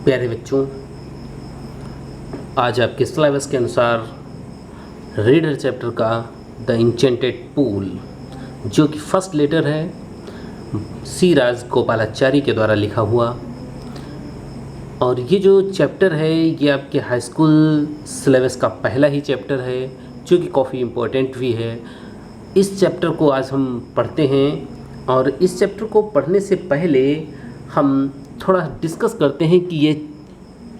प्यारे बच्चों, आज आपके सिलेबस के अनुसार रीडर चैप्टर का द इंचेंटेड पूल, जो कि फर्स्ट लेटर है सी राज गोपालाचारी के द्वारा लिखा हुआ। और ये जो चैप्टर है ये आपके हाई स्कूल सिलेबस का पहला ही चैप्टर है, जो कि काफ़ी इम्पोर्टेंट भी है। इस चैप्टर को आज हम पढ़ते हैं और इस चैप्टर को पढ़ने से पहले हम थोड़ा डिस्कस करते हैं कि ये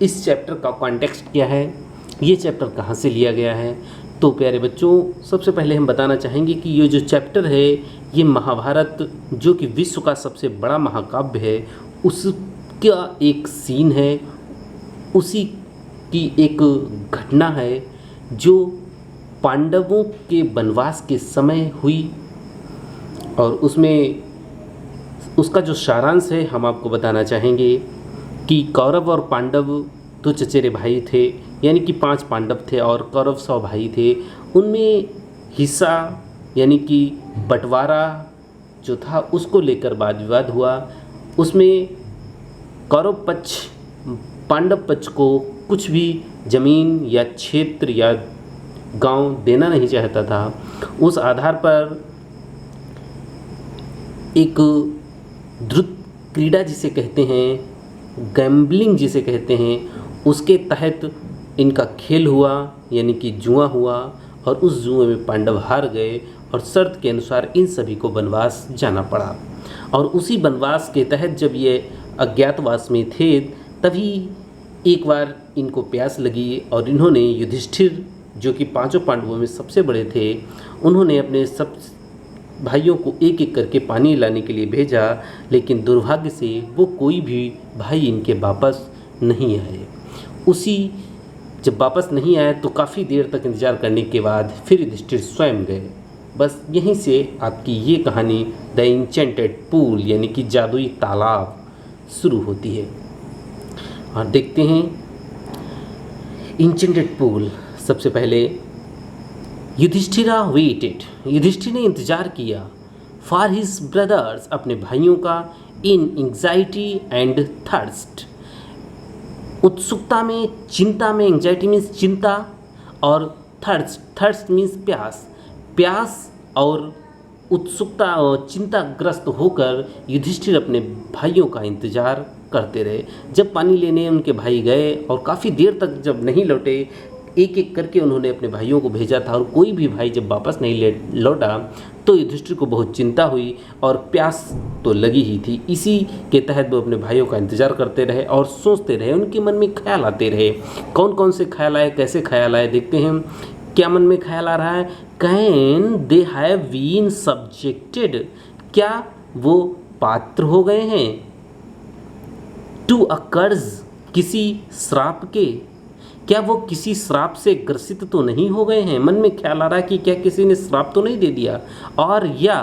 इस चैप्टर का कॉन्टेक्स्ट क्या है, ये चैप्टर कहाँ से लिया गया है। तो प्यारे बच्चों, सबसे पहले हम बताना चाहेंगे कि ये जो चैप्टर है ये महाभारत, जो कि विश्व का सबसे बड़ा महाकाव्य है, उसका एक सीन है, उसी की एक घटना है जो पांडवों के वनवास के समय हुई। और उसमें उसका जो सारांश है हम आपको बताना चाहेंगे कि कौरव और पांडव दो चचेरे भाई थे, यानी कि 5 पांडव थे और कौरव 100 भाई थे। उनमें हिस्सा यानी कि बंटवारा जो था उसको लेकर वाद विवाद हुआ। उसमें कौरव पक्ष पांडव पक्ष को कुछ भी ज़मीन या क्षेत्र या गांव देना नहीं चाहता था। उस आधार पर एक द्रुत क्रीड़ा जिसे कहते हैं, गैम्बलिंग जिसे कहते हैं, उसके तहत इनका खेल हुआ, यानी कि जुआ हुआ। और उस जुए में पांडव हार गए और शर्त के अनुसार इन सभी को वनवास जाना पड़ा। और उसी वनवास के तहत जब ये अज्ञातवास में थे तभी एक बार इनको प्यास लगी और इन्होंने युधिष्ठिर, जो कि 5 पांडवों में सबसे बड़े थे, उन्होंने अपने सब भाइयों को एक एक करके पानी लाने के लिए भेजा। लेकिन दुर्भाग्य से वो कोई भी भाई इनके वापस नहीं आए। उसी जब वापस नहीं आए तो काफ़ी देर तक इंतज़ार करने के बाद फिर युधिष्ठिर स्वयं गए। बस यहीं से आपकी ये कहानी द इंचेंटेड पूल यानी कि जादुई तालाब शुरू होती है। और देखते हैं इंचेंटेड पूल। सबसे पहले युधिष्ठिरा वेटेड, युधिष्ठिर ने इंतज़ार किया फॉर हिज ब्रदर्स, अपने भाइयों का, इन एंग्जाइटी एंड थर्स्ट, उत्सुकता में, चिंता में। एंग्जाइटी मीन्स चिंता और थर्स्ट मीन्स प्यास। प्यास और उत्सुकता और चिंताग्रस्त होकर युधिष्ठिर अपने भाइयों का इंतज़ार करते रहे। जब पानी लेने उनके भाई गए और काफ़ी देर तक जब नहीं लौटे, एक एक करके उन्होंने अपने भाइयों को भेजा था और कोई भी भाई जब वापस नहीं लौटा तो युधिष्ठिर को बहुत चिंता हुई और प्यास तो लगी ही थी। इसी के तहत वो अपने भाइयों का इंतज़ार करते रहे और सोचते रहे। उनके मन में ख्याल आते रहे। कौन कौन से ख्याल आए, कैसे ख्याल आए, देखते हैं क्या मन में ख्याल आ रहा है। Can they have been subjected, क्या वो पात्र हो गए हैं, टू अ कर्ज, किसी श्राप के, क्या वो किसी श्राप से ग्रसित तो नहीं हो गए हैं। मन में ख्याल आ रहा है कि क्या किसी ने श्राप तो नहीं दे दिया। और या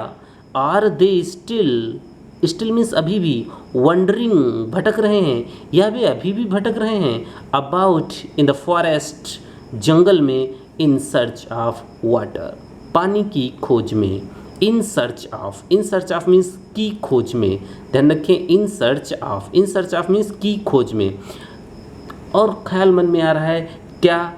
आर दे स्टिल मीन्स अभी भी, वंडरिंग भटक रहे हैं, या वे अभी भी भटक रहे हैं, अबाउट इन द फॉरेस्ट, जंगल में, इन सर्च ऑफ वाटर, पानी की खोज में। इन सर्च ऑफ मीन्स की खोज में, ध्यान रखें। इन सर्च ऑफ मीन्स की खोज में। और ख्याल मन में आ रहा है क्या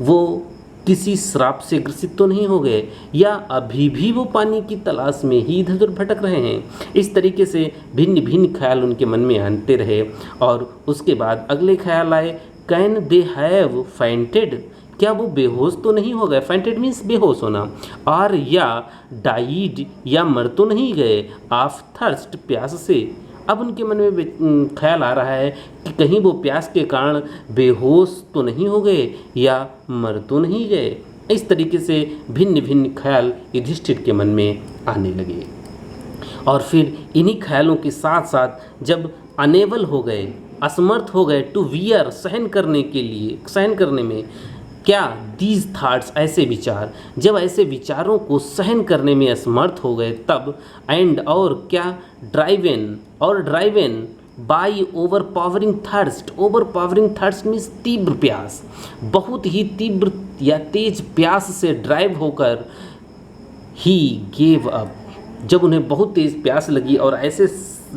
वो किसी श्राप से ग्रसित तो नहीं हो गए, या अभी भी वो पानी की तलाश में ही इधर उधर भटक रहे हैं। इस तरीके से भिन्न भिन्न ख्याल उनके मन में आते रहे। और उसके बाद अगले ख्याल आए, कैन दे हैव फेंटेड, क्या वो बेहोश तो नहीं हो गए। फेंटेड मीन्स बेहोश होना। और या डाइड, या मर तो नहीं गए, ऑफ थर्स्ट, प्यास से। अब उनके मन में ख्याल आ रहा है कि कहीं वो प्यास के कारण बेहोश तो नहीं हो गए या मर तो नहीं गए। इस तरीके से भिन्न भिन्न ख्याल युधिष्ठिर के मन में आने लगे। और फिर इन्हीं ख्यालों के साथ साथ जब अनेबल हो गए, असमर्थ हो गए, टू वियर, सहन करने में, क्या दीज थाट्स, ऐसे विचार, जब ऐसे विचारों को सहन करने में असमर्थ हो गए तब, एंड, और क्या, driven by overpowering thirst means तीव्र प्यास, बहुत ही तीव्र या तेज प्यास से ड्राइव होकर, ही गेव अप, जब उन्हें बहुत तेज प्यास लगी और ऐसे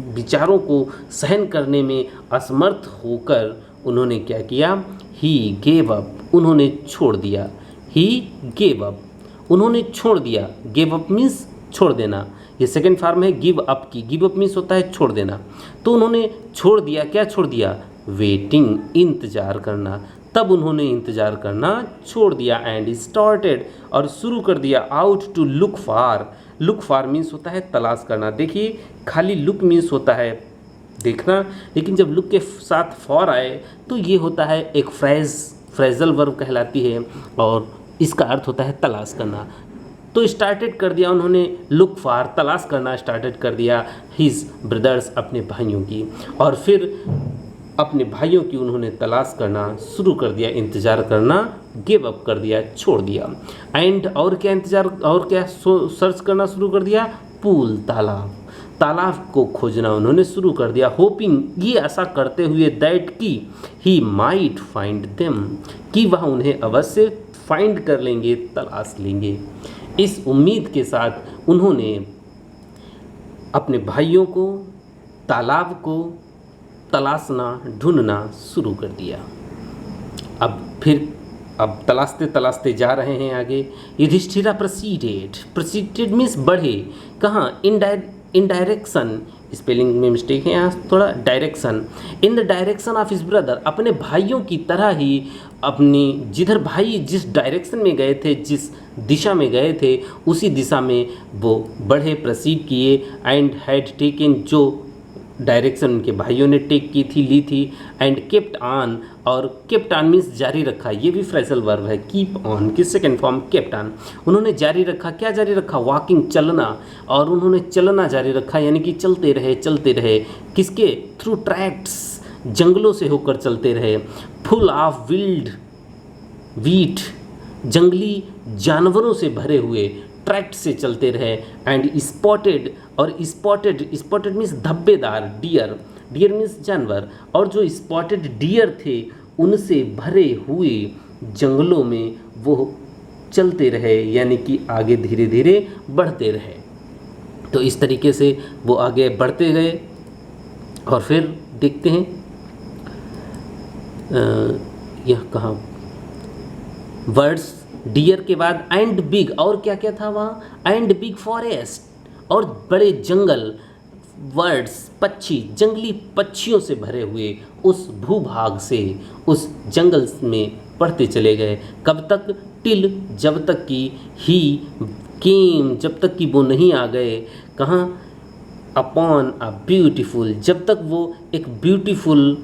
विचारों को सहन करने में असमर्थ होकर उन्होंने क्या किया, ही गेव अप, उन्होंने छोड़ दिया, ही गेव अप, उन्होंने छोड़ दिया। गेव अप मीन्स छोड़ देना, ये सेकेंड फॉर्म है गिव अप की। गिव अप मीन्स होता है छोड़ देना। तो उन्होंने छोड़ दिया, क्या छोड़ दिया, वेटिंग, इंतजार करना। तब उन्होंने इंतजार करना छोड़ दिया, एंड स्टार्टेड, और शुरू कर दिया, out to look for. Look for means होता है तलाश करना। देखिए खाली लुक मीन्स होता है देखना, लेकिन जब लुक के साथ फॉर आए तो ये होता है एक फ्रेजल वर्ब कहलाती है, और इसका अर्थ होता है तलाश करना। तो स्टार्टेड कर दिया उन्होंने लुक फॉर, तलाश करना स्टार्टेड कर दिया, हिज ब्रदर्स, अपने भाइयों की। और फिर अपने भाइयों की उन्होंने तलाश करना शुरू कर दिया, इंतज़ार करना गिव अप कर दिया, छोड़ दिया। एंड और क्या इंतज़ार, और क्या सर्च करना शुरू कर दिया, पूल, तालाब, तालाब को खोजना उन्होंने शुरू कर दिया। होपिंग, ये आशा करते हुए, दैट की ही माइट फाइंड देम, कि वह उन्हें अवश्य फाइंड कर लेंगे, तलाश लेंगे। इस उम्मीद के साथ उन्होंने अपने भाइयों को, तालाब को तलाशना, ढूंढना शुरू कर दिया। अब तलाशते तलाशते जा रहे हैं आगे। युधिष्ठिरा प्रोसीडेड मीन्स बढ़े, कहाँ, इन डायरेक्शन, स्पेलिंग में मिस्टेक है यहाँ थोड़ा, direction, in the direction of his brother, अपने भाइयों की तरह ही, अपनी जिधर भाई जिस डायरेक्शन में गए थे, जिस दिशा में गए थे, उसी दिशा में वो बढ़े, प्रोसीड किए। एंड हैड टेकन, जो डायरेक्शन उनके भाइयों ने टेक की थी, ली थी। एंड केप्ट ऑन, और केप्ट ऑन मीन्स जारी रखा, ये भी फ्रेजल वर्ब है, कीप ऑन की सेकेंड फॉर्म केप्ट ऑन। उन्होंने जारी रखा, क्या जारी रखा, वॉकिंग, चलना, और उन्होंने चलना जारी रखा, यानी कि चलते रहे, किसके थ्रू, ट्रैक्ट्स, जंगलों से होकर चलते रहे। फुल ऑफ विल्ड वीट, जंगली जानवरों से भरे हुए, ट्रैक्ट से चलते रहे। एंड स्पॉटेड, और स्पॉटेड मीन्स धब्बेदार, डियर मीन्स जानवर, और जो स्पॉटेड डियर थे उनसे भरे हुए जंगलों में वो चलते रहे, यानी कि आगे धीरे धीरे बढ़ते रहे। तो इस तरीके से वो आगे बढ़ते गए। और फिर देखते हैं यह कहाँ, वर्ड्स, डियर के बाद एंड बिग, और क्या क्या था वहाँ, एंड बिग फॉरेस्ट, और बड़े जंगल, वर्ड्स, पक्षी, जंगली पक्षियों से भरे हुए उस भूभाग से, उस जंगल में पढ़ते चले गए। कब तक, टिल, जब तक कि ही केम, जब तक कि वो नहीं आ गए, कहाँ, अपॉन अ ब्यूटीफुल, जब तक वो एक ब्यूटीफुल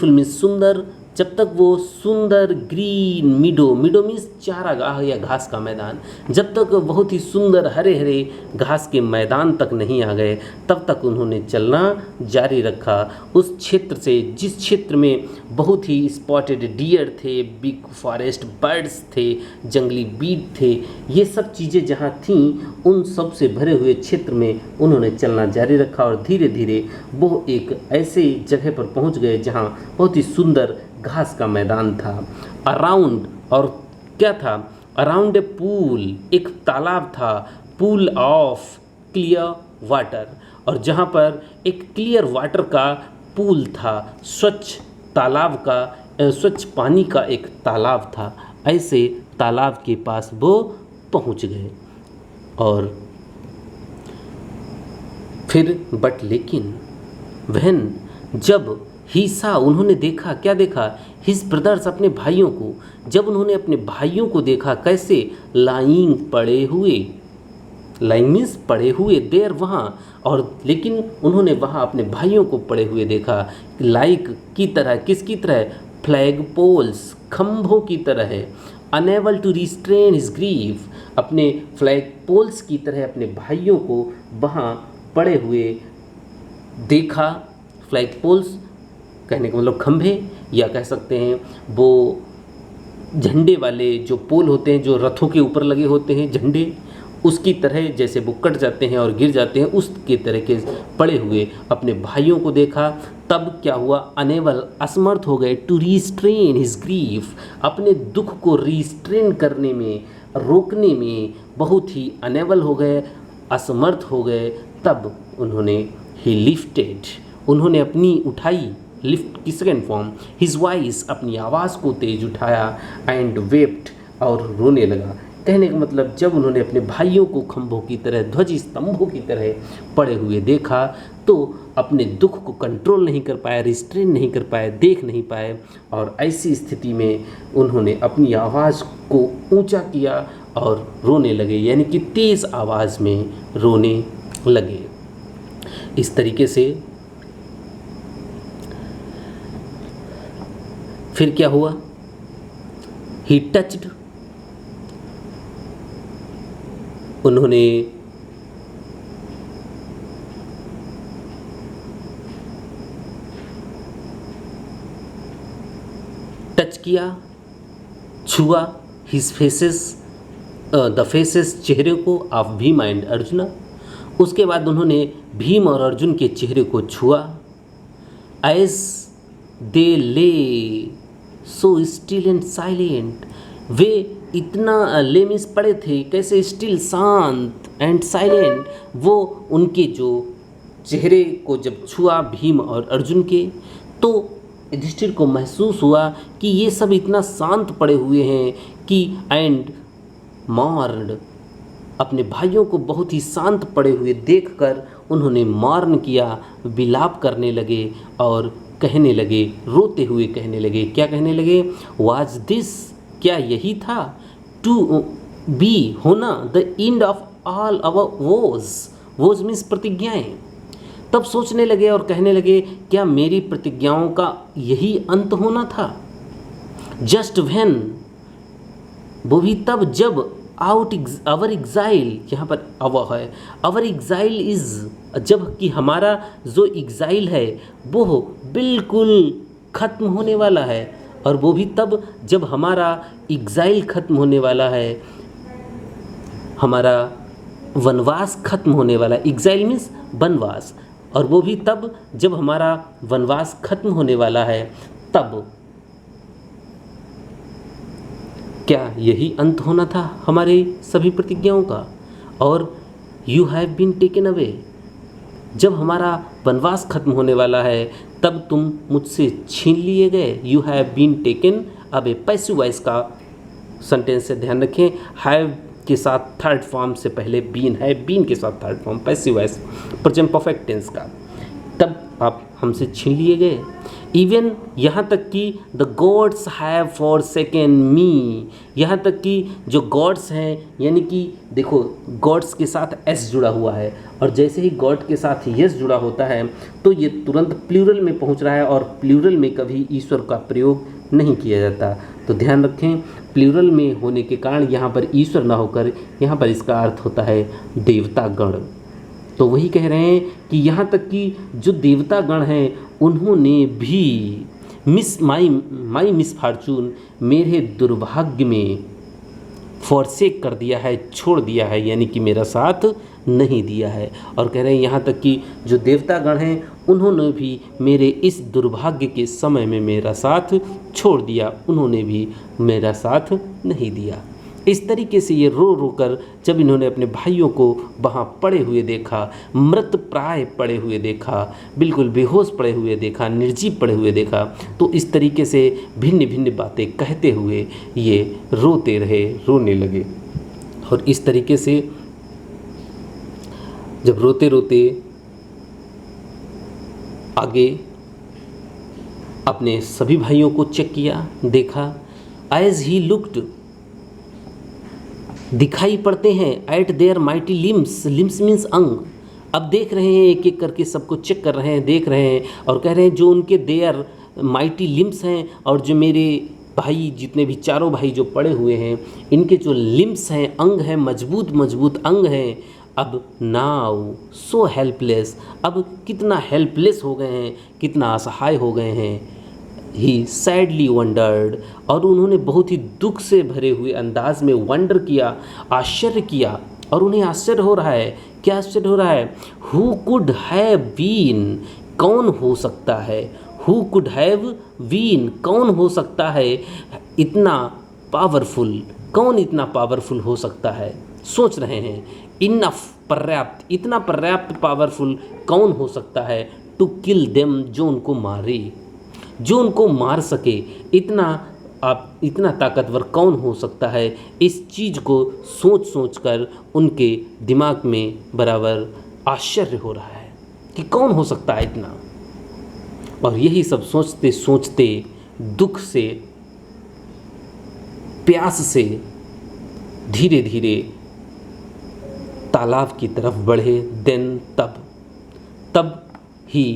मीन्स सुंदर, जब तक वो सुंदर ग्रीन मीडो मीन्स चारागाह या घास का मैदान, जब तक बहुत ही सुंदर हरे हरे घास के मैदान तक नहीं आ गए, तब तक उन्होंने चलना जारी रखा। उस क्षेत्र से, जिस क्षेत्र में बहुत ही स्पॉटेड डियर थे, बिग फॉरेस्ट बर्ड्स थे, जंगली बीट थे, ये सब चीज़ें जहाँ थीं, उन सब से भरे हुए क्षेत्र में उन्होंने चलना जारी रखा। और धीरे धीरे वो एक ऐसे जगह पर पहुँच गए जहाँ बहुत ही सुंदर घास का मैदान था। अराउंड, और क्या था, अराउंड ए पूल, एक तालाब था, पूल ऑफ क्लियर वाटर, और जहाँ पर एक क्लियर वाटर का पूल था, स्वच्छ तालाब का, स्वच्छ पानी का एक तालाब था। ऐसे तालाब के पास वो पहुँच गए। और फिर बट लेकिन, वहन, जब, हीसा, उन्होंने देखा, क्या देखा, हिज ब्रदर्स, अपने भाइयों को, जब उन्होंने अपने भाइयों को देखा, कैसे, लाइंग, पड़े हुए, लाइंग मीन्स पड़े हुए, देर, वहाँ, और लेकिन उन्होंने वहाँ अपने भाइयों को पड़े हुए देखा, लाइक की तरह, किसकी तरह, फ्लैग पोल्स, खंभों की तरह है। Unable to restrain his grief, अपने फ्लैग पोल्स की तरह अपने भाइयों को वहाँ पड़े हुए देखा। फ्लैग पोल्स कहने का मतलब खंभे, या कह सकते हैं वो झंडे वाले जो पोल होते हैं, जो रथों के ऊपर लगे होते हैं झंडे, उसकी तरह, जैसे वो कट जाते हैं और गिर जाते हैं, उसके तरह के पड़े हुए अपने भाइयों को देखा। तब क्या हुआ, अनेबल, असमर्थ हो गए, टू रिस्ट्रेन हिज ग्रीफ, अपने दुख को रिस्ट्रेन करने में, रोकने में बहुत ही अनेबल हो गए, असमर्थ हो गए। तब उन्होंने ही लिफ्टेड, उन्होंने अपनी उठाई, लिफ्ट की सेकेंड फॉर्म, हिज वॉइस, अपनी आवाज़ को तेज उठाया, एंड वेप्ट, और रोने लगा। कहने का मतलब जब उन्होंने अपने भाइयों को खंभों की तरह, ध्वज स्तंभों की तरह पड़े हुए देखा तो अपने दुख को कंट्रोल नहीं कर पाए, रिस्ट्रेन नहीं कर पाए, देख नहीं पाए, और ऐसी स्थिति में उन्होंने अपनी आवाज़ को ऊंचा किया और रोने लगे, यानी कि तेज़ आवाज़ में रोने लगे। इस तरीके से फिर क्या हुआ, ही टच्ड, उन्होंने टच किया, छुआ, हिज फेसेस, द फेसेस, चेहरे को, ऑफ भीम एंड अर्जुना। उसके बाद उन्होंने भीम और अर्जुन के चेहरे को छुआ। एज दे ले सो स्टिल एंड साइलेंट, वे इतना लेमिस पड़े थे, कैसे स्टिल, शांत, एंड साइलेंट, वो उनके जो चेहरे को जब छुआ भीम और अर्जुन के, तो युधिष्ठिर को महसूस हुआ कि ये सब इतना शांत पड़े हुए हैं कि, एंड मॉर्न, अपने भाइयों को बहुत ही शांत पड़े हुए देखकर उन्होंने मॉर्न किया, विलाप करने लगे और कहने लगे, रोते हुए कहने लगे। क्या कहने लगे, वाज दिस, क्या यही था, टू बी, होना, the end of all our vows means प्रतिज्ञाएं। तब सोचने लगे और कहने लगे, क्या मेरी प्रतिज्ञाओं का यही अंत होना था। जस्ट व्हेन, वो भी तब जब, आउट आवर एग्जाइल, यहाँ पर अवर है, आवर एग्जाइल इज, जब कि हमारा जो एग्जाइल है वो बिल्कुल ख़त्म होने वाला है, और वो भी तब जब हमारा एग्जाइल ख़त्म होने वाला है, हमारा वनवास ख़त्म होने वाला है। एग्जाइल मीन्स वनवास, और वो भी तब जब हमारा वनवास ख़त्म होने वाला है। तब क्या यही अंत होना था हमारे सभी प्रतिज्ञाओं का। और you have been taken away, जब हमारा वनवास खत्म होने वाला है तब तुम मुझसे छीन लिए गए। You have been taken away, passive voice का सेंटेंस से ध्यान रखें, हैव के साथ थर्ड फॉर्म से पहले बीन है, बीन के साथ third form, passive voice present perfect tense का। तब आप हमसे छीन लिए गए। इवन यहाँ तक कि द गॉड्स हैव फॉरसेकन मी, यहाँ तक कि जो गॉड्स हैं, यानी कि देखो गॉड्स के साथ एस जुड़ा हुआ है, और जैसे ही गॉड के साथ यस जुड़ा होता है तो ये तुरंत प्लूरल में पहुँच रहा है, और प्लूरल में कभी ईश्वर का प्रयोग नहीं किया जाता। तो ध्यान रखें, प्लूरल में होने के कारण यहाँ पर ईश्वर ना होकर यहाँ पर इसका अर्थ होता है देवता गण। तो वही कह रहे हैं कि यहाँ तक कि जो देवता गण हैं उन्होंने भी माई मिसफॉर्चून, मेरे दुर्भाग्य में, फॉरसेक कर दिया है, छोड़ दिया है, यानी कि मेरा साथ नहीं दिया है। और कह रहे हैं यहाँ तक कि जो देवता गण हैं उन्होंने भी मेरे इस दुर्भाग्य के समय में मेरा साथ छोड़ दिया, उन्होंने भी मेरा साथ नहीं दिया। इस तरीके से ये रो रो कर जब इन्होंने अपने भाइयों को वहाँ पड़े हुए देखा, मृत प्राय पड़े हुए देखा, बिल्कुल बेहोश पड़े हुए देखा, निर्जीव पड़े हुए देखा, तो इस तरीके से भिन्न भिन्न बातें कहते हुए ये रोते रहे, रोने लगे। और इस तरीके से जब रोते रोते आगे अपने सभी भाइयों को चेक किया, देखा, एज ही लुक्ड, दिखाई पड़ते हैं, eight there mighty limbs, limbs means अंग। अब देख रहे हैं, एक एक करके सबको चेक कर रहे हैं, देख रहे हैं, और कह रहे हैं जो उनके देयर माइटी लिम्स हैं, और जो मेरे भाई जितने भी चारों भाई जो पड़े हुए हैं इनके जो लिम्स हैं, अंग हैं, मजबूत मजबूत अंग हैं, अब नाउ सो हेल्पलेस, अब कितना हेल्पलेस हो गए हैं, कितना असहाय हो गए हैं। ही सैडली वंडर्ड, और उन्होंने बहुत ही दुख से भरे हुए अंदाज में वंडर किया, आश्चर्य किया, और उन्हें आश्चर्य हो रहा है। क्या आश्चर्य हो रहा है? हु कुड हैव बीन, कौन हो सकता है, हु कुड हैव बीन, कौन हो सकता है इतना पावरफुल, कौन इतना पावरफुल हो सकता है, सोच रहे हैं। इनफ पर्याप्त, इतना पर्याप्त पावरफुल कौन हो सकता है टू किल देम, जो उनको मारे, जो उनको मार सके, इतना ताकतवर कौन हो सकता है। इस चीज़ को सोच सोच कर उनके दिमाग में बराबर आश्चर्य हो रहा है कि कौन हो सकता है इतना। और यही सब सोचते सोचते दुख से, प्यास से धीरे धीरे तालाब की तरफ बढ़े। देन तब ही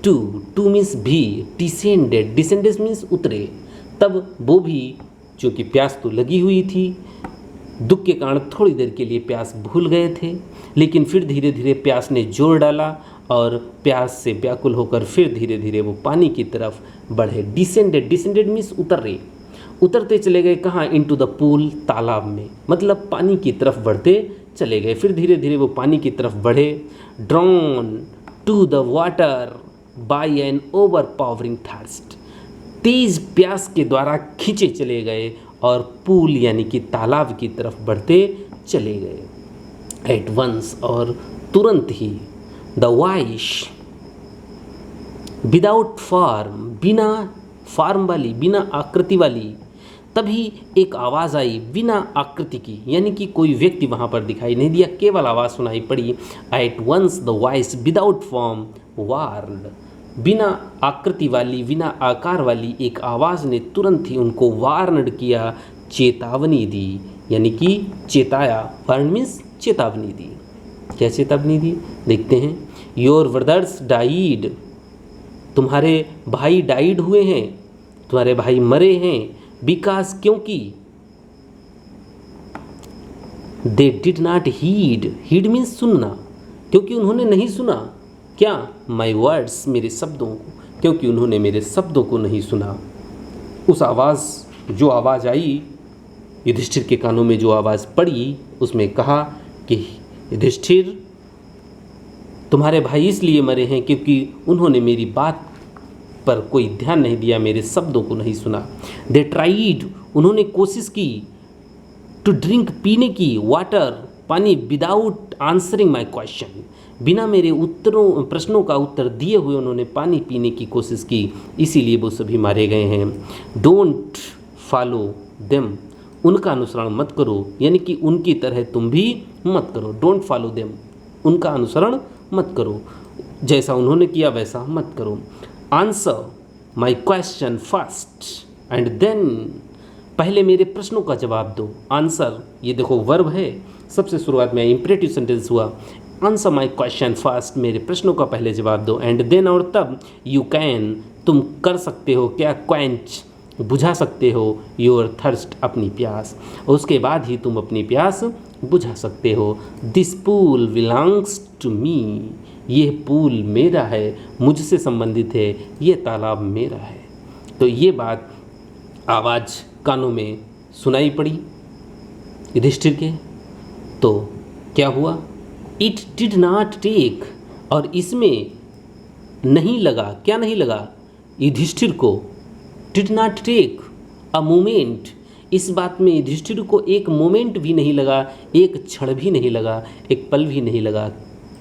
टू मीन्स भी, डिसेंडेड मीन्स उतरे। तब वो भी, चूँकि प्यास तो लगी हुई थी, दुख के कारण थोड़ी देर के लिए प्यास भूल गए थे, लेकिन फिर धीरे धीरे प्यास ने जोर डाला और प्यास से व्याकुल होकर फिर धीरे धीरे वो पानी की तरफ बढ़े। डिसेंडेड मीन्स उतरते चले गए। कहाँ? इनटू द पूल, तालाब में, मतलब पानी की तरफ बढ़ते चले गए। फिर धीरे धीरे वो पानी की तरफ बढ़े। Drawn to the water by an overpowering thirst, तेज प्यास के द्वारा खींचे चले गए और पूल यानी कि तालाब की तरफ बढ़ते चले गए। एट वंस, और तुरंत ही, द वॉइस विदाउट फॉर्म, बिना फॉर्म वाली, बिना आकृति वाली, तभी एक आवाज़ आई बिना आकृति की, यानी कि कोई व्यक्ति वहाँ पर दिखाई नहीं दिया, केवल आवाज़ सुनाई पड़ी। At once the voice without form warned, बिना आकृति वाली, बिना आकार वाली एक आवाज़ ने तुरंत ही उनको वार्न्ड किया, चेतावनी दी, यानी कि चेताया। वार्न मीन्स चेतावनी दी। क्या चेतावनी दी? देखते हैं। योर ब्रदर्स डाइड, तुम्हारे भाई डाइड हुए हैं, तुम्हारे भाई मरे हैं। बिकॉज, क्योंकि, they did not heed means सुनना, क्योंकि उन्होंने नहीं सुना। क्या? माई वर्ड्स, मेरे शब्दों को, क्योंकि उन्होंने मेरे शब्दों को नहीं सुना। उस आवाज़, जो आवाज़ आई युधिष्ठिर के कानों में, जो आवाज़ पड़ी, उसमें कहा कि युधिष्ठिर, तुम्हारे भाई इसलिए मरे हैं क्योंकि उन्होंने मेरी बात पर कोई ध्यान नहीं दिया, मेरे शब्दों को नहीं सुना। दे ट्राइड, उन्होंने कोशिश की, टू ड्रिंक, पीने की, वाटर, पानी, विदाउट आंसरिंग माई क्वेश्चन, बिना मेरे प्रश्नों का उत्तर दिए हुए उन्होंने पानी पीने की कोशिश की, इसीलिए वो सभी मारे गए हैं। डोंट फॉलो देम, उनका अनुसरण मत करो, यानी कि उनकी तरह तुम भी मत करो। डोंट फॉलो देम, उनका अनुसरण मत करो, जैसा उन्होंने किया वैसा मत करो। Answer my question first and then, पहले मेरे प्रश्नों का जवाब दो। आंसर, ये देखो वर्ब है, सबसे शुरुआत में इंपरेटिव सेंटेंस हुआ। आंसर माई क्वेश्चन फर्स्ट, मेरे प्रश्नों का पहले जवाब दो। एंड देन, और तब, यू कैन, तुम कर सकते हो क्या? क्वेंच, बुझा सकते हो, योर थर्स्ट, अपनी प्यास, उसके बाद ही तुम अपनी प्यास बुझा सकते हो। This pool belongs to me, ये पूल मेरा है, मुझसे संबंधित है, ये तालाब मेरा है। तो ये बात आवाज़ कानों में सुनाई पड़ी युधिष्ठिर के। तो क्या हुआ? इट डिड नॉट टेक, और इसमें नहीं लगा, क्या नहीं लगा? युधिष्ठिर को did not take a moment, इस बात में युधिष्ठिर को एक मोमेंट भी नहीं लगा, एक क्षण भी नहीं लगा, एक पल भी नहीं लगा।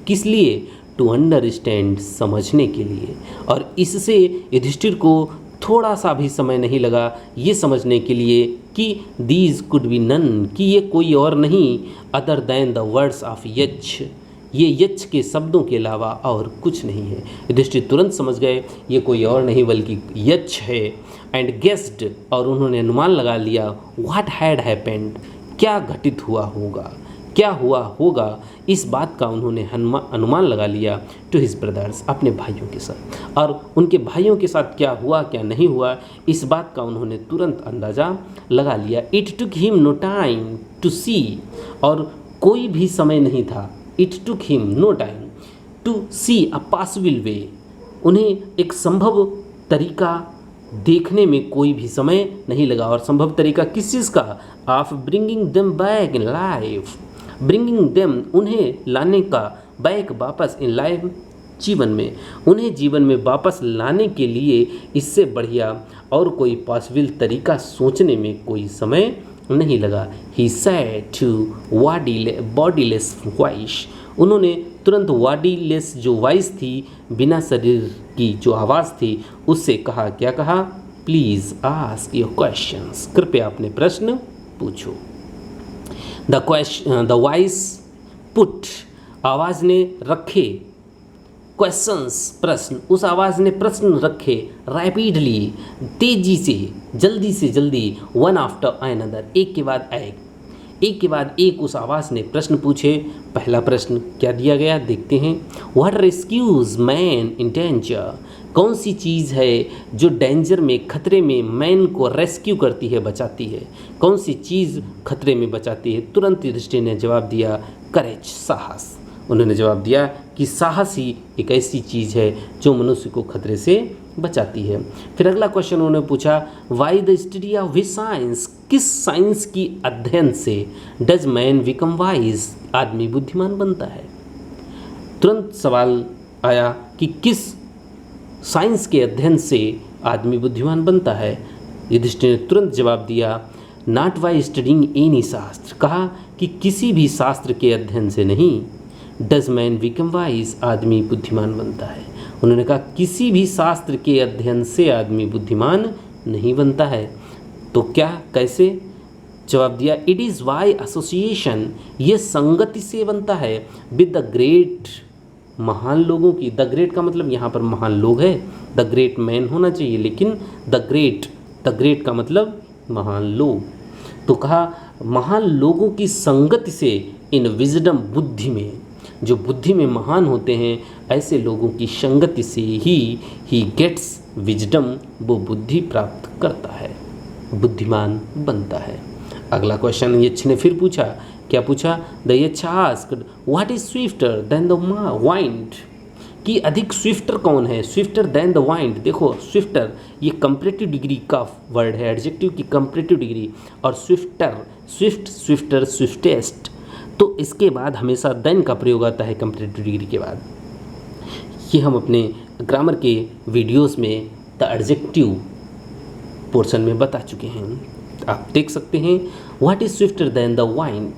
किस लिए? टू अंडरस्टैंड, समझने के लिए। और इससे युधिष्ठिर को थोड़ा सा भी समय नहीं लगा ये समझने के लिए कि दीज कुड बी नन, कि ये कोई और नहीं, other than the words of यक्ष, ये यक्ष के शब्दों के अलावा और कुछ नहीं है। युधिष्ठिर तुरंत समझ गए ये कोई और नहीं बल्कि यक्ष है। एंड गेस्ड, और उन्होंने अनुमान लगा लिया, व्हाट हैड हैपेंड, क्या घटित हुआ होगा, क्या हुआ होगा, इस बात का उन्होंने अनुमान लगा लिया। टू हिज ब्रदर्स, अपने भाइयों के साथ, और उनके भाइयों के साथ क्या हुआ क्या नहीं हुआ, इस बात का उन्होंने तुरंत अंदाज़ा लगा लिया। It took him no time to see, और कोई भी समय नहीं था। It took him no time to see a possible way, उन्हें एक संभव तरीका देखने में कोई भी समय नहीं लगा। और संभव तरीका किस चीज़ का? Of bringing them back in life, bringing them, उन्हें लाने का, बैक, वापस, इन लाइफ, जीवन में, उन्हें जीवन में वापस लाने के लिए इससे बढ़िया और कोई पॉसिबल तरीका सोचने में कोई समय नहीं लगा। He said to bodiless voice, उन्होंने तुरंत बॉडीलेस जो वॉइस थी, बिना शरीर की जो आवाज़ थी, उससे कहा, क्या कहा? प्लीज़ आस्क योर क्वेश्चंस, कृपया अपने प्रश्न पूछो। द वॉइस पुट, आवाज़ ने रखे, क्वेश्चंस प्रश्न, उस आवाज़ ने प्रश्न रखे, रैपिडली तेजी से, जल्दी से जल्दी, वन आफ्टर अनदर, एक के बाद एक उस आवाज़ ने प्रश्न पूछे। पहला प्रश्न क्या दिया गया देखते हैं। What rescues man in danger, कौन सी चीज़ है जो डेंजर में, खतरे में मैन को रेस्क्यू करती है, बचाती है? कौन सी चीज़ खतरे में बचाती है? तुरंत युधिष्ठिर ने जवाब दिया, करेज, साहस। उन्होंने जवाब दिया कि साहस ही एक ऐसी चीज़ है जो मनुष्य को खतरे से बचाती है। फिर अगला क्वेश्चन उन्होंने पूछा, why the study of which science, किस साइंस की अध्ययन से डज मैन बिकम वाइज, आदमी बुद्धिमान बनता है? तुरंत सवाल आया कि किस साइंस के अध्ययन से आदमी बुद्धिमान बनता है? युधिष्ठिर ने तुरंत जवाब दिया, नॉट बाय स्टडिंग एनी शास्त्र, कहा कि किसी भी शास्त्र के अध्ययन से नहीं, डज मैन बिकम वाइज, आदमी बुद्धिमान बनता है। उन्होंने कहा किसी भी शास्त्र के अध्ययन से आदमी बुद्धिमान नहीं बनता है। तो क्या, कैसे? जवाब दिया, इट इज़ वाई एसोसिएशन, ये संगति से बनता है, विद द ग्रेट, महान लोगों की। द ग्रेट का मतलब यहाँ पर महान लोग है, द ग्रेट मैन होना चाहिए, लेकिन द ग्रेट का मतलब महान लोग। तो कहा महान लोगों की संगति से, इन विजडम, बुद्धि में, जो बुद्धि में महान होते हैं, ऐसे लोगों की संगति से ही गेट्स विजडम, वो बुद्धि प्राप्त करता है, बुद्धिमान बनता है। अगला क्वेश्चन यक्ष ने फिर पूछा, क्या पूछा? द यक्ष asked, what is swifter than the wind, कि अधिक स्विफ्टर कौन है? Swifter than the wind. देखो स्विफ्टर ये कंपैरेटिव डिग्री का वर्ड है, एडजेक्टिव की कंपैरेटिव डिग्री, और स्विफ्टर, स्विफ्टर, स्विफ्टेस्ट, तो इसके बाद हमेशा देन का प्रयोग आता है कंपैरेटिव डिग्री के बाद। ये हम अपने ग्रामर के वीडियोस में द एडजेक्टिव पोर्शन में बता चुके हैं, आप देख सकते हैं। What is swifter than the wind,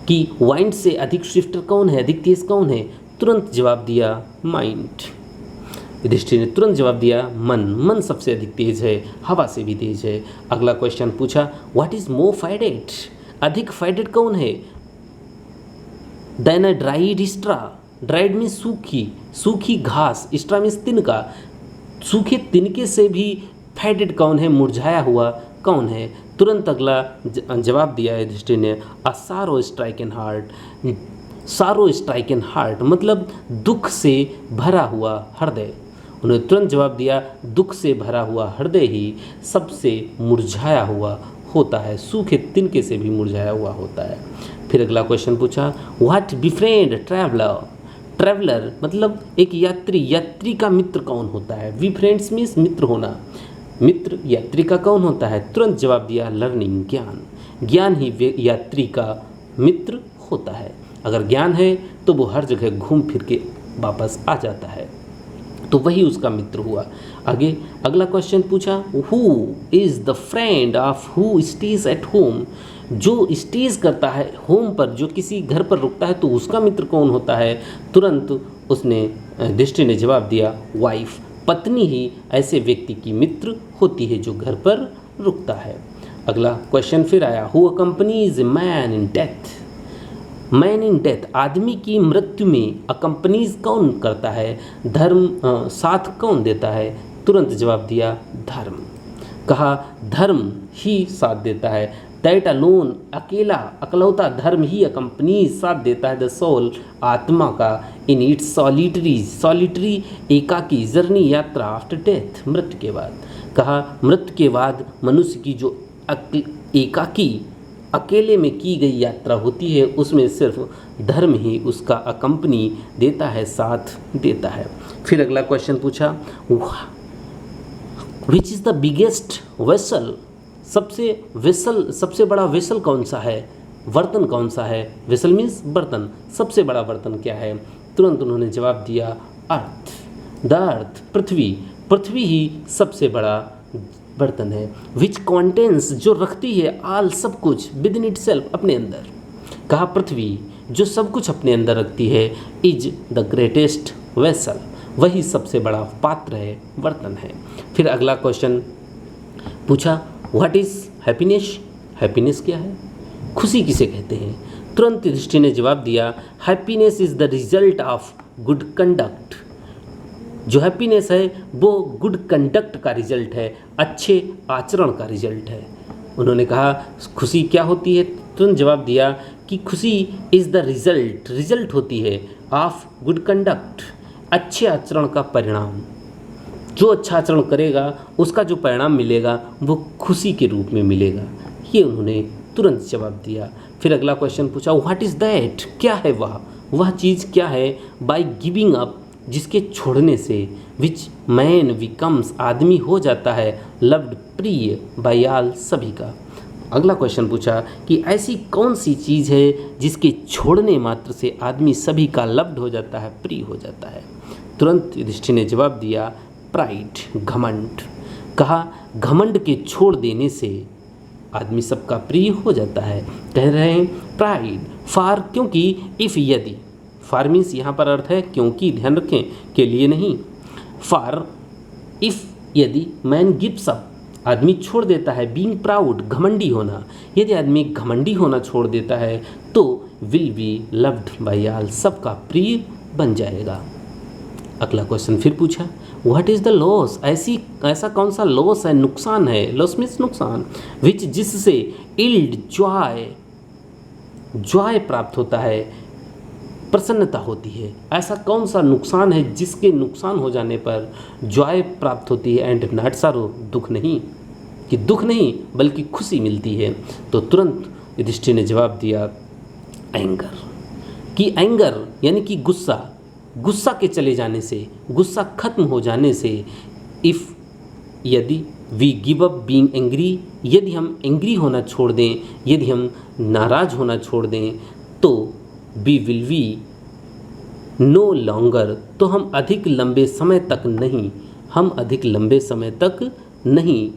कि वाइंड से अधिक स्विफ्टर कौन है, अधिक तेज कौन है? तुरंत जवाब दिया, माइंड। युधिष्ठिर ने तुरंत जवाब दिया, मन सबसे अधिक तेज है, हवा से भी तेज है। अगला क्वेश्चन पूछा, व्हाट इज मोर फाइडेड, अधिक फाइडेड कौन है? देन अ ड्राइड स्ट्रा, ड्राइड मीन्स सूखी घास, स्ट्रा मीन्स तिनका, सूखे तिनके से भी फाइडेड कौन है, मुरझाया हुआ कौन है? तुरंत अगला जवाब दिया युधिष्ठिर ने, अ सारो स्ट्राइकन हार्ट, सारो स्ट्राइकन हार्ट मतलब दुख से भरा हुआ हृदय। उन्होंने तुरंत जवाब दिया, दुख से भरा हुआ हृदय ही सबसे मुरझाया हुआ होता है, सूखे तिनके से भी मुरझाया हुआ होता है। फिर अगला क्वेश्चन पूछा, व्हाट बिफ्रेंड ट्रैवलर, ट्रैवलर मतलब एक यात्री का मित्र कौन होता है? वी फ्रेंड्स मीन्स मित्र होना, मित्र यात्री का कौन होता है? तुरंत जवाब दिया, लर्निंग, ज्ञान ही यात्री का मित्र होता है। अगर ज्ञान है तो वो हर जगह घूम फिर के वापस आ जाता है, तो वही उसका मित्र हुआ। आगे अगला क्वेश्चन पूछा, who is the friend of who stays at home, जो स्टेज करता है होम पर, जो किसी घर पर रुकता है, तो उसका मित्र कौन होता है? तुरंत उसने युधिष्ठिर ने जवाब दिया, वाइफ, पत्नी ही ऐसे व्यक्ति की मित्र होती है जो घर पर रुकता है। अगला क्वेश्चन फिर आया, who accompanies man in death, man in death आदमी की मृत्यु में अकम्पनीज कौन करता है? धर्म, साथ कौन देता है? तुरंत जवाब दिया, धर्म। कहा धर्म ही साथ देता है, दैट अलोन, अकेला अकलौता धर्म ही अकम्पनीज साथ देता है, द सोल, आत्मा का, इन इट्स सॉलिटरी एकाकी जर्नी, यात्रा, आफ्टर डेथ, मृत्यु के बाद। कहा मृत्यु के बाद मनुष्य की जो एकाकी अकेले में की गई यात्रा होती है, उसमें सिर्फ धर्म ही उसका अकम्पनी देता है, साथ देता है। फिर अगला क्वेश्चन पूछा, which is the biggest vessel, सबसे बड़ा वेसल कौन सा है? बर्तन कौन सा है? वेसल मीन्स बर्तन, सबसे बड़ा बर्तन क्या है? तुरंत उन्होंने जवाब दिया, अर्थ, द अर्थ, पृथ्वी ही सबसे बड़ा बर्तन है। विच कॉन्टेंस जो रखती है ऑल सब कुछ विद इन इट सेल्फ अपने अंदर। कहा पृथ्वी जो सब कुछ अपने अंदर रखती है इज द ग्रेटेस्ट वेसल, वही सबसे बड़ा पात्र है, बर्तन है। फिर अगला क्वेश्चन पूछा व्हाट इज हैप्पीनेस, हैप्पीनेस क्या है, खुशी किसे कहते हैं। तुरंत युधिष्ठिर ने जवाब दिया happiness is the result of good conduct. जो हैप्पीनेस है वो गुड कंडक्ट का रिजल्ट है, अच्छे आचरण का रिजल्ट है। उन्होंने कहा खुशी क्या होती है, तुरंत जवाब दिया कि खुशी इज़ द रिजल्ट, रिजल्ट होती है ऑफ गुड कंडक्ट, अच्छे आचरण का परिणाम। जो अच्छा आचरण करेगा उसका जो परिणाम मिलेगा वो खुशी के रूप में मिलेगा। ये उन्होंने तुरंत जवाब दिया। फिर अगला क्वेश्चन पूछा व्हाट इज़ दैट, क्या है वह चीज़ क्या है, बाय गिविंग अप जिसके छोड़ने से, विच मैन बिकम्स आदमी हो जाता है, लव्ड प्रिय बाय ऑल सभी का। अगला क्वेश्चन पूछा कि ऐसी कौन सी चीज़ है जिसके छोड़ने मात्र से आदमी सभी का लव्ड हो जाता है, प्रिय हो जाता है। तुरंत युधिष्ठिर ने जवाब दिया प्राइड, घमंड। कहा घमंड के छोड़ देने से आदमी सबका प्रिय हो जाता है। कह रहे हैं प्राइड फार, क्योंकि इफ़ यदि, फार मीन्स यहाँ पर अर्थ है क्योंकि, ध्यान रखें के लिए नहीं। फार इफ़ यदि मैन गिव्स अप, आदमी छोड़ देता है, बीइंग प्राउड, घमंडी होना, यदि आदमी घमंडी होना छोड़ देता है तो will be loved by all, सबका प्रिय बन जाएगा। अगला क्वेश्चन फिर पूछा व्हाट इज़ द लॉस, ऐसा कौन सा लॉस है, नुकसान है, लॉस मीन्स नुकसान, विच जिससे इल्ड जॉय प्राप्त होता है, प्रसन्नता होती है। ऐसा कौन सा नुकसान है जिसके नुकसान हो जाने पर जॉय प्राप्त होती है, एंड नॉट सारो, दुख नहीं, कि दुख नहीं बल्कि खुशी मिलती है। तो तुरंत युधिष्ठिर ने जवाब दिया एंगर, कि एंगर यानी कि गुस्सा, गुस्सा के चले जाने से, गुस्सा खत्म हो जाने से, इफ़ यदि we give up being angry, यदि हम एंग्री होना छोड़ दें, यदि हम नाराज़ होना छोड़ दें, तो we will we no longer, तो हम अधिक लंबे समय तक नहीं, हम अधिक लंबे समय तक नहीं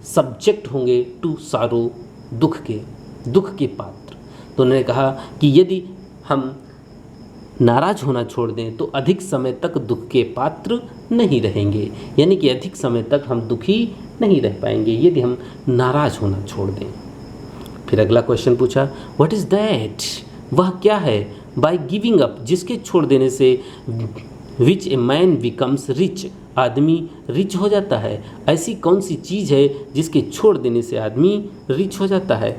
सब्जेक्ट होंगे टू सारो, दुख के पात्र। तो उन्होंने कहा कि यदि हम नाराज़ होना छोड़ दें तो अधिक समय तक दुख के पात्र नहीं रहेंगे, यानी कि अधिक समय तक हम दुखी नहीं रह पाएंगे यदि हम नाराज़ होना छोड़ दें। फिर अगला क्वेश्चन पूछा व्हाट इज़ दैट, वह क्या है, बाय गिविंग अप जिसके छोड़ देने से, विच ए मैन बिकम्स रिच, आदमी रिच हो जाता है। ऐसी कौन सी चीज़ है जिसके छोड़ देने से आदमी रिच हो जाता है।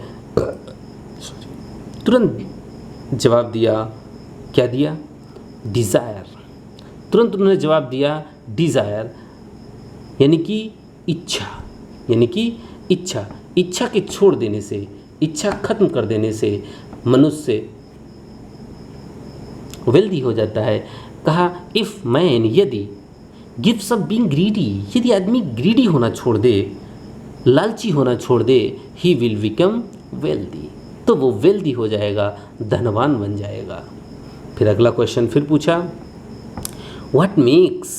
तुरंत जवाब दिया, क्या दिया, डिज़ायर। तुरंत उन्होंने जवाब दिया डिज़ायर, यानी कि इच्छा, यानी कि इच्छा, इच्छा के छोड़ देने से, इच्छा खत्म कर देने से मनुष्य वेल्दी हो जाता है। कहा इफ़ मैन यदि, गिव्स अप बीइंग ग्रीडी, यदि आदमी ग्रीडी होना छोड़ दे, लालची होना छोड़ दे, ही विल बिकम वेल्दी, तो वो वेल्दी हो जाएगा, धनवान बन जाएगा। फिर अगला क्वेश्चन फिर पूछा व्हाट मेक्स,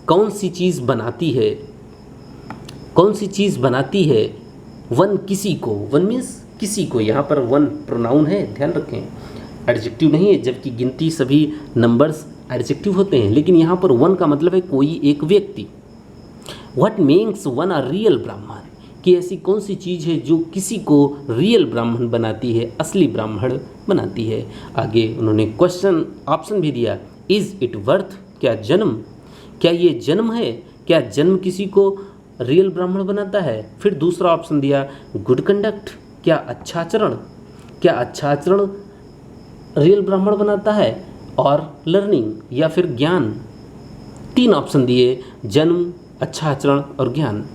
कौन सी चीज़ बनाती है, कौन सी चीज़ बनाती है, वन किसी को, वन मीन्स किसी को, यहाँ पर वन प्रोनाउन है, ध्यान रखें, एडजेक्टिव नहीं है, जबकि गिनती सभी नंबर्स एडजेक्टिव होते हैं, लेकिन यहाँ पर वन का मतलब है कोई एक व्यक्ति। What makes one a real ब्राह्मण, कि ऐसी कौन सी चीज़ है जो किसी को रियल ब्राह्मण बनाती है, असली ब्राह्मण बनाती है। आगे उन्होंने क्वेश्चन ऑप्शन भी दिया इज़ इट वर्थ, क्या जन्म, क्या ये जन्म है, क्या जन्म किसी को रियल ब्राह्मण बनाता है। फिर दूसरा ऑप्शन दिया गुड कंडक्ट, क्या अच्छा आचरण, क्या अच्छा आचरण रियल ब्राह्मण बनाता है, और लर्निंग या फिर ज्ञान। तीन ऑप्शन दिए, जन्म, अच्छा आचरण और ज्ञान।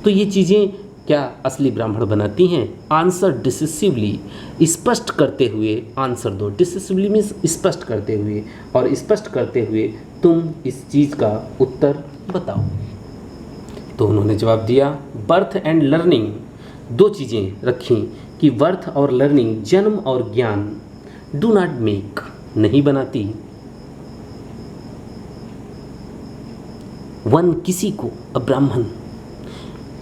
तो ये चीज़ें क्या असली ब्राह्मण बनाती हैं। आंसर डिसिसिवली, स्पष्ट करते हुए आंसर दो। डिसिसिवली मीन्स स्पष्ट करते हुए, और स्पष्ट करते हुए तुम इस चीज़ का उत्तर बताओ। तो उन्होंने जवाब दिया बर्थ एंड लर्निंग, दो चीज़ें रखी कि बर्थ और लर्निंग, जन्म और ज्ञान, डू नॉट मेक, नहीं बनाती, वन किसी को, अ ब्राह्मण,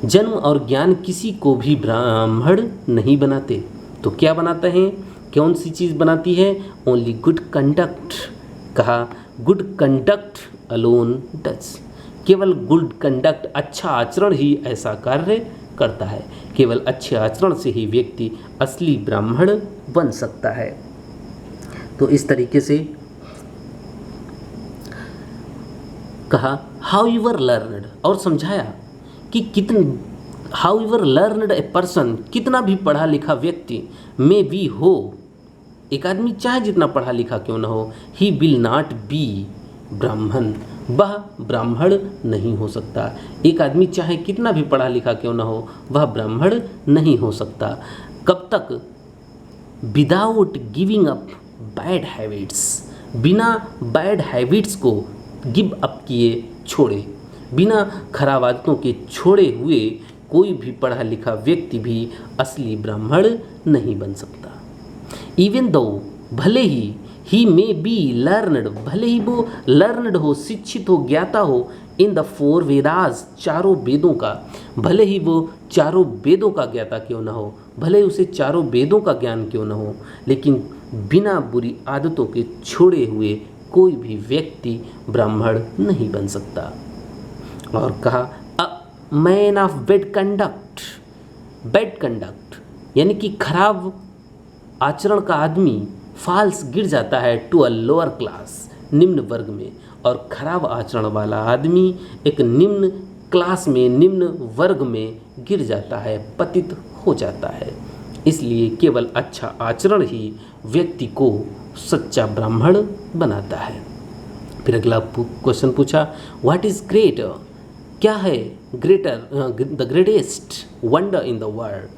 जन्म और ज्ञान किसी को भी ब्राह्मण नहीं बनाते। तो क्या बनाते हैं, कौन सी चीज़ बनाती है? Only good conduct. कहा गुड कंडक्ट अलोन डज। केवल गुड कंडक्ट, अच्छा आचरण ही ऐसा कार्य करता है। केवल अच्छे आचरण से ही व्यक्ति असली ब्राह्मण बन सकता है। तो इस तरीके से कहा हाउ यूवर लर्नड, और समझाया कि how your learned a person, कितना भी पढ़ा लिखा व्यक्ति में भी हो, एक आदमी चाहे जितना पढ़ा लिखा क्यों ना हो, ही विल नॉट बी ब्राह्मण, वह ब्राह्मण नहीं हो सकता। एक आदमी चाहे कितना भी पढ़ा लिखा क्यों ना हो, वह ब्राह्मण नहीं हो सकता। कब तक? Without giving up bad habits, बिना बैड हैबिट्स को गिव अप किए छोड़े, बिना खराब आदतों के छोड़े हुए कोई भी पढ़ा लिखा व्यक्ति भी असली ब्राह्मण नहीं बन सकता। इवन दो, भले ही मे बी लर्नड, भले ही वो लर्नड हो, शिक्षित हो, ज्ञाता हो, इन द 4 वेदास, चारों वेदों का, भले ही वो चारों वेदों का ज्ञाता क्यों ना हो, भले ही उसे चारों वेदों का ज्ञान क्यों ना हो, लेकिन बिना बुरी आदतों के छोड़े हुए कोई भी व्यक्ति ब्राह्मण नहीं बन सकता। और कहा a man of bad conduct, bad conduct यानी कि खराब आचरण का आदमी फॉल्स गिर जाता है टू अ लोअर क्लास, निम्न वर्ग में, और खराब आचरण वाला आदमी एक निम्न क्लास में, निम्न वर्ग में गिर जाता है, पतित हो जाता है। इसलिए केवल अच्छा आचरण ही व्यक्ति को सच्चा ब्राह्मण बनाता है। फिर अगला क्वेश्चन पूछा व्हाट इज ग्रेट, क्या है greater, the greatest wonder in the world,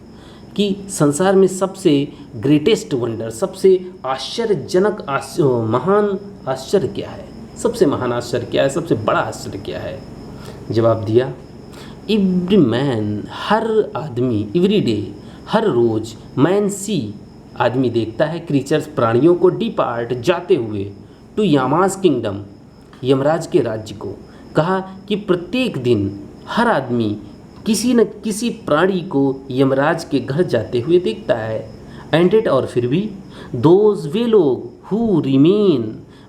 कि संसार में सबसे ग्रेटेस्ट वंडर, सबसे आश्चर्यजनक महान आश्चर्य क्या है, सबसे महान आश्चर्य क्या है, सबसे बड़ा आश्चर्य क्या है? जवाब दिया एवरी मैन, हर आदमी, एवरी डे, हर रोज, मैन सी, आदमी देखता है, क्रीचर्स, प्राणियों को, डिपार्ट, जाते हुए, टू यामास किंगडम, यमराज के राज्य को। कहा कि प्रत्येक दिन हर आदमी किसी न किसी प्राणी को यमराज के घर जाते हुए देखता है। एंड इट, और फिर भी, दोज, वे लोग, हु रिमेन,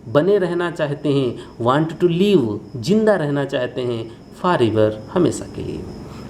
बने रहना चाहते हैं, वांट टू लिव, जिंदा रहना चाहते हैं, फॉर एवर, हमेशा के लिए,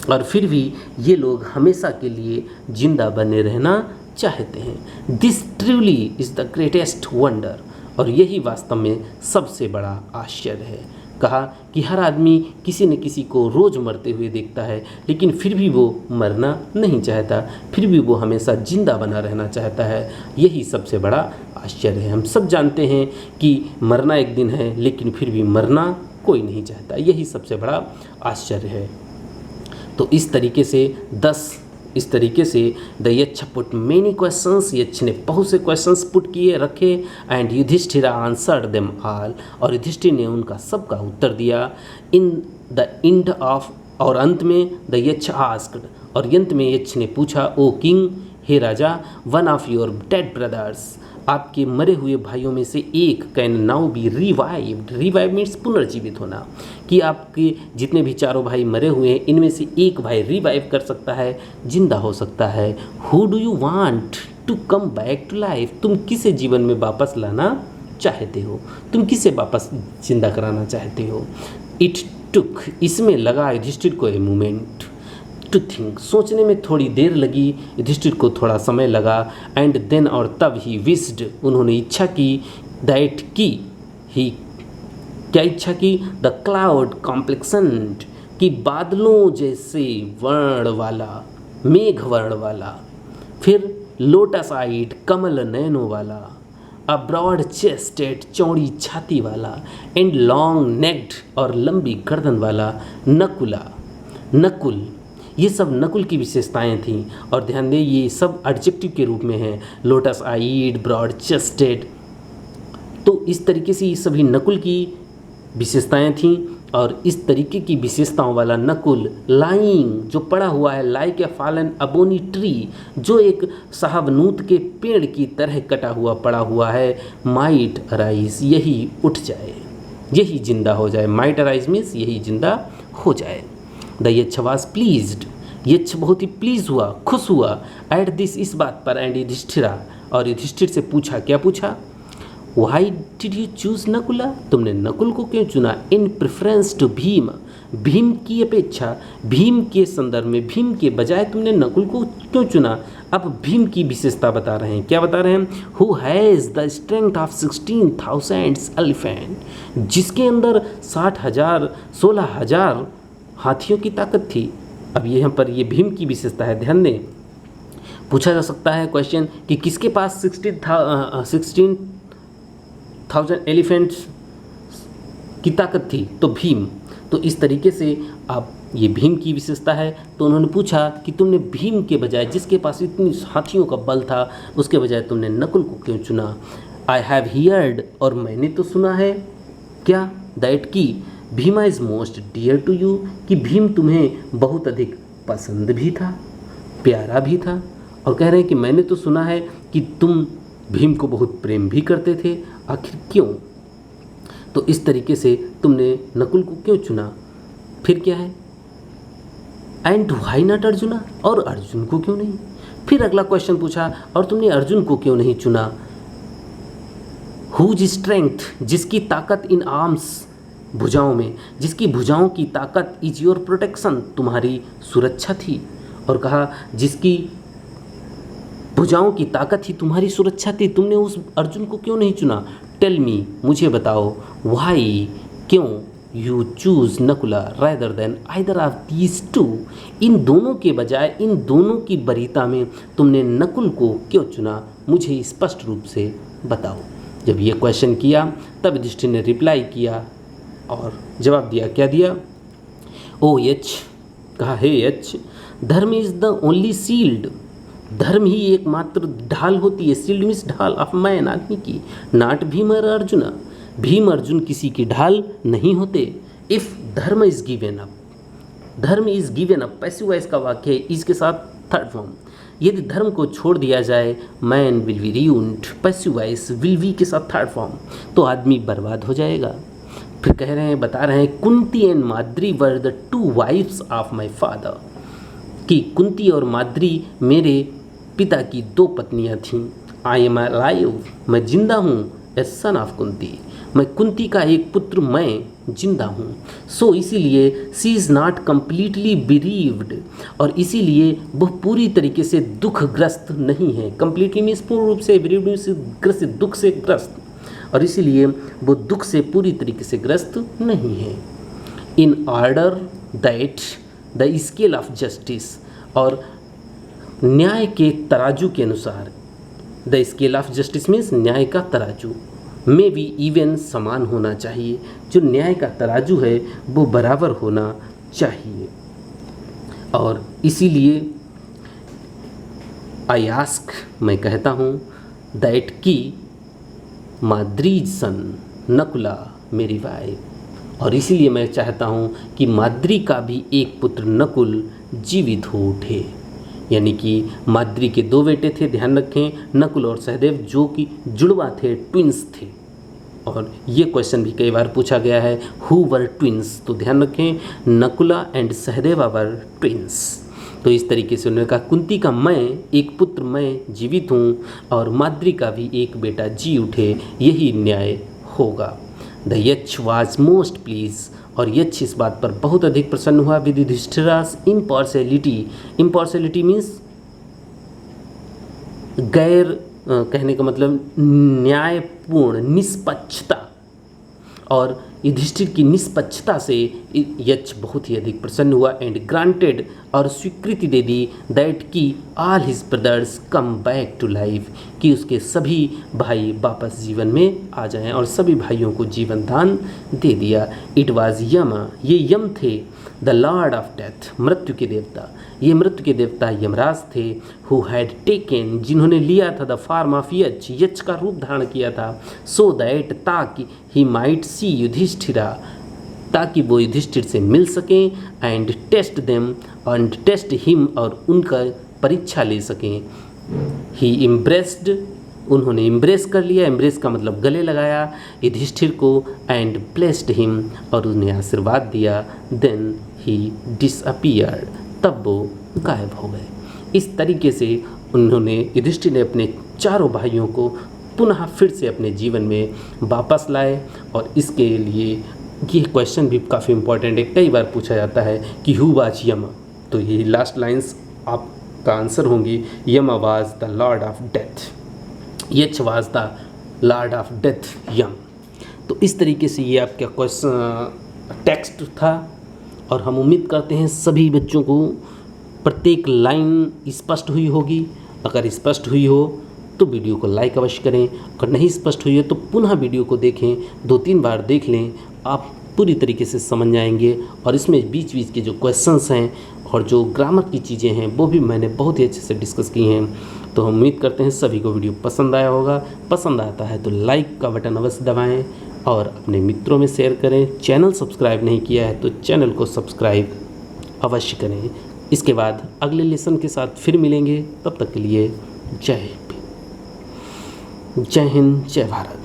और फिर भी ये लोग हमेशा के लिए जिंदा बने रहना चाहते हैं। This truly is the greatest wonder, और यही वास्तव में सबसे बड़ा आश्चर्य है। कहा कि हर आदमी किसी न किसी को रोज़ मरते हुए देखता है, लेकिन फिर भी वो मरना नहीं चाहता, फिर भी वो हमेशा जिंदा बना रहना चाहता है। यही सबसे बड़ा आश्चर्य है। हम सब जानते हैं कि मरना एक दिन है, लेकिन फिर भी मरना कोई नहीं चाहता। यही सबसे बड़ा आश्चर्य है। तो इस तरीके से द यक्ष पुट मेनी क्वेश्चंस, यक्ष ने बहुत से क्वेश्चंस पुट किए, रखे, and Yudhishthira answered them all, और युधिष्ठिर ने उनका सबका उत्तर दिया। इन द एंड ऑफ, और अंत में द यक्ष आस्क्ड, और अंत में यक्ष ने पूछा, ओ किंग, हे राजा, one of your dead brothers, आपके मरे हुए भाइयों में से एक can now be revived, revive means पुनर्जीवित होना, कि आपके जितने भी चारों भाई मरे हुए हैं, इनमें से एक भाई रिवाइव कर सकता है, जिंदा हो सकता है। Who do you want to come back to life, तुम किसे जीवन में वापस लाना चाहते हो, तुम किसे वापस जिंदा कराना चाहते हो? इट टुक, इसमें लगा युधिष्ठिर को ए मोमेंट टू थिंक, सोचने में थोड़ी देर लगी, युधिष्ठिर को थोड़ा समय लगा, एंड देन, और तब ही विस्ड, उन्होंने इच्छा की, दैट की ही, क्या इच्छा की? द क्लाउड कॉम्प्लेक्सन, कि बादलों जैसे वर्ण वाला, मेघ वर्ण वाला, फिर लोटस आइड, कमल नयनों वाला, अ ब्रॉड चेस्टेड, चौड़ी छाती वाला, एंड लॉन्ग नेक्ड, और लंबी गर्दन वाला, नकुला, नकुल, ये सब नकुल की विशेषताएं थीं। और ध्यान दें, ये सब एडजेक्टिव के रूप में हैं, लोटस आइड, ब्रॉड चेस्टेड। तो इस तरीके से ये सभी नकुल की विशेषताएं थीं, और इस तरीके की विशेषताओं वाला नकुल, लाइंग, जो पड़ा हुआ है, लाइक ए फॉलन अबोनी ट्री, जो एक शाहबनूत के पेड़ की तरह कटा हुआ पड़ा हुआ है, माइट अराइज, यही उठ जाए, यही जिंदा हो जाए। माइट अराइज मीन्स यही जिंदा हो जाए। द यक्ष वॉज प्लीज्ड, यक्ष बहुत ही प्लीज हुआ, खुश हुआ एट दिस, इस बात पर, एंड युधिष्ठिरा, और युधिष्ठिर से पूछा, क्या पूछा? Why did you choose Nakula, तुमने नकुल को क्यों चुना? इन प्रेफरेंस टू भीम, भीम की अपेक्षा, भीम के संदर्भ में, भीम के बजाय तुमने नकुल को क्यों चुना? अब भीम की विशेषता बता रहे हैं, क्या बता रहे हैं? Who has the strength of 16,000 elephant, जिसके अंदर 16,000 हाथियों की ताकत थी। अब यहाँ पर ये भीम की विशेषता है, ध्यान दें। पूछा जा सकता है क्वेश्चन कि किसके पास 16,000 एलिफेंट्स की ताकत थी? तो भीम। तो इस तरीके से आप, ये भीम की विशेषता है। तो उन्होंने पूछा कि तुमने भीम के बजाय, जिसके पास इतनी हाथियों का बल था, उसके बजाय तुमने नकुल को क्यों चुना? आई हैव हियर्ड, और मैंने तो सुना है, क्या? दैट की Bhima is most dear to you, कि भीम तुम्हें बहुत अधिक पसंद भी था, प्यारा भी था। और कह रहे हैं कि मैंने तो सुना है कि तुम भीम को बहुत प्रेम भी करते थे, आखिर क्यों? तो इस तरीके से तुमने नकुल को क्यों चुना? फिर क्या है? एंड व्हाई नॉट अर्जुना, और अर्जुन को क्यों नहीं? फिर अगला क्वेश्चन पूछा, और तुमने अर्जुन को क्यों नहीं चुना? हुज स्ट्रेंथ, जिसकी ताकत, इन आर्म्स, भुजाओं में, जिसकी भुजाओं की ताकत, इज योर प्रोटेक्शन, तुम्हारी सुरक्षा थी। और कहा जिसकी भुजाओं की ताकत ही तुम्हारी सुरक्षा थी, तुमने उस अर्जुन को क्यों नहीं चुना? टेल मी, मुझे बताओ, व्हाई, क्यों, you choose Nakula rather than either of these two, इन दोनों के बजाय, इन दोनों की वरीयता में तुमने नकुल को क्यों चुना? मुझे स्पष्ट रूप से बताओ। जब ये क्वेश्चन किया तब युधिष्ठिर ने रिप्लाई किया और जवाब दिया। क्या दिया? ओ यच, कहा, हे यच, धर्म इज द ओनली शील्ड, धर्म ही एकमात्र ढाल होती है। शील्ड मीन्स ढाल, ऑफ मैन, आदमी की, नॉट भीम और अर्जुन, भीम अर्जुन किसी की ढाल नहीं होते। इफ धर्म इज गिवन अप, धर्म is given up, passive voice का वाक्य है, इसके साथ थर्ड फॉर्म। यदि धर्म को छोड़ दिया जाए, man will be ruined, passive voice will be के साथ थर्ड फॉर्म, तो आदमी बर्बाद हो जाएगा। फिर कह रहे हैं, बता रहे हैं, Kunti and Madri were the two wives of my father, कि कुंती और माद्री मेरे पिता की दो पत्नियां थीं। आई एम अलाइव, मैं जिंदा हूँ, ए सन ऑफ कुंती, मैं कुंती का एक पुत्र, मैं जिंदा हूँ। सो इसीलिए सी इज़ नॉट कम्प्लीटली बिरीव्ड, और इसीलिए वह पूरी तरीके से दुखग्रस्त नहीं है। कम्प्लीटली मीन्स पूर्ण रूप से, बिरीव्ड मीन्स ग्रस्त, दुख से ग्रस्त, और इसीलिए वो दुख से पूरी तरीके से ग्रस्त नहीं है। In order that the scale of justice, और न्याय के तराजू के अनुसार, the scale of justice means न्याय का तराजू, में भी इवन समान होना चाहिए। जो न्याय का तराजू है वो बराबर होना चाहिए। और इसीलिए आई आस्क, मैं कहता हूँ, दैट की माद्रीज सन नकुला मेरी वाइफ, और इसीलिए मैं चाहता हूँ कि माद्री का भी एक पुत्र नकुल जीवित हो उठे। यानी कि माद्री के दो बेटे थे, ध्यान रखें, नकुल और सहदेव, जो कि जुड़वा थे, ट्विंस थे। और ये क्वेश्चन भी कई बार पूछा गया है, हु वर ट्विंस, तो ध्यान रखें, Nakula and Sahadeva were twins. तो इस तरीके से उन्होंने कहा, कुंती का मैं एक पुत्र, मैं जीवित हूँ, और माद्री का भी एक बेटा जी उठे, यही न्याय होगा। द यक्ष वाज मोस्ट प्लीज, और यक्ष इस बात पर बहुत अधिक प्रसन्न हुआ विद युधिष्ठिरास इम्पार्शियलिटी। इम्पार्शियलिटी मीन्स गैर, कहने का मतलब न्यायपूर्ण, निष्पक्षता, और युधिष्ठिर की निष्पक्षता से यक्ष बहुत ही अधिक प्रसन्न हुआ। एंड ग्रांटेड, और स्वीकृति दे दी, दैट की all his brothers come back to life, कि उसके सभी भाई वापस जीवन में आ जाएं, और सभी भाइयों को जीवन दान दे दिया। इट वाज यम, ये यम थे, द लॉर्ड ऑफ डेथ, मृत्यु के देवता, ये मृत्यु के देवता यमराज थे। हु हैड टेकन, जिन्होंने लिया था द फॉर्म ऑफ यच, यच का रूप धारण किया था, सो दैट, ताकि ही माइट सी युधिष्ठिरा, ताकि वो युधिष्ठिर से मिल सकें, and test them, and test him, और उनका परीक्षा ले सकें। ही इम्प्रेस्ड उन्होंने एम्ब्रेस कर लिया, एम्ब्रेस का मतलब गले लगाया युधिष्ठिर को, एंड ब्लेस्ड हिम, और उन्हें आशीर्वाद दिया। देन ही डिसअपियर्ड, तब वो गायब हो गए। इस तरीके से उन्होंने, युधिष्ठिर ने अपने चारों भाइयों को पुनः फिर से अपने जीवन में वापस लाए। और इसके लिए ये क्वेश्चन भी काफ़ी इम्पोर्टेंट है, कई बार पूछा जाता है कि हु वाज यम, तो ये लास्ट लाइंस आपका आंसर होंगी, Yama was the lord of death, यच was the lord of death Yama. तो इस तरीके से ये आपका क्वेश्चन टेक्स्ट था, और हम उम्मीद करते हैं सभी बच्चों को प्रत्येक लाइन स्पष्ट हुई होगी। अगर स्पष्ट हुई हो तो वीडियो को लाइक अवश्य करें, अगर नहीं स्पष्ट हुई है तो पुनः वीडियो को देखें, 2-3 बार देख लें, आप पूरी तरीके से समझ जाएंगे। और इसमें बीच बीच के जो क्वेश्चंस हैं और जो ग्रामर की चीज़ें हैं वो भी मैंने बहुत ही अच्छे से डिस्कस की हैं। तो हम उम्मीद करते हैं सभी को वीडियो पसंद आया होगा। पसंद आता है तो लाइक का बटन अवश्य दबाएँ और अपने मित्रों में शेयर करें। चैनल सब्सक्राइब नहीं किया है तो चैनल को सब्सक्राइब अवश्य करें। इसके बाद अगले लेसन के साथ फिर मिलेंगे, तब तक के लिए जय हिंद, जय भारत।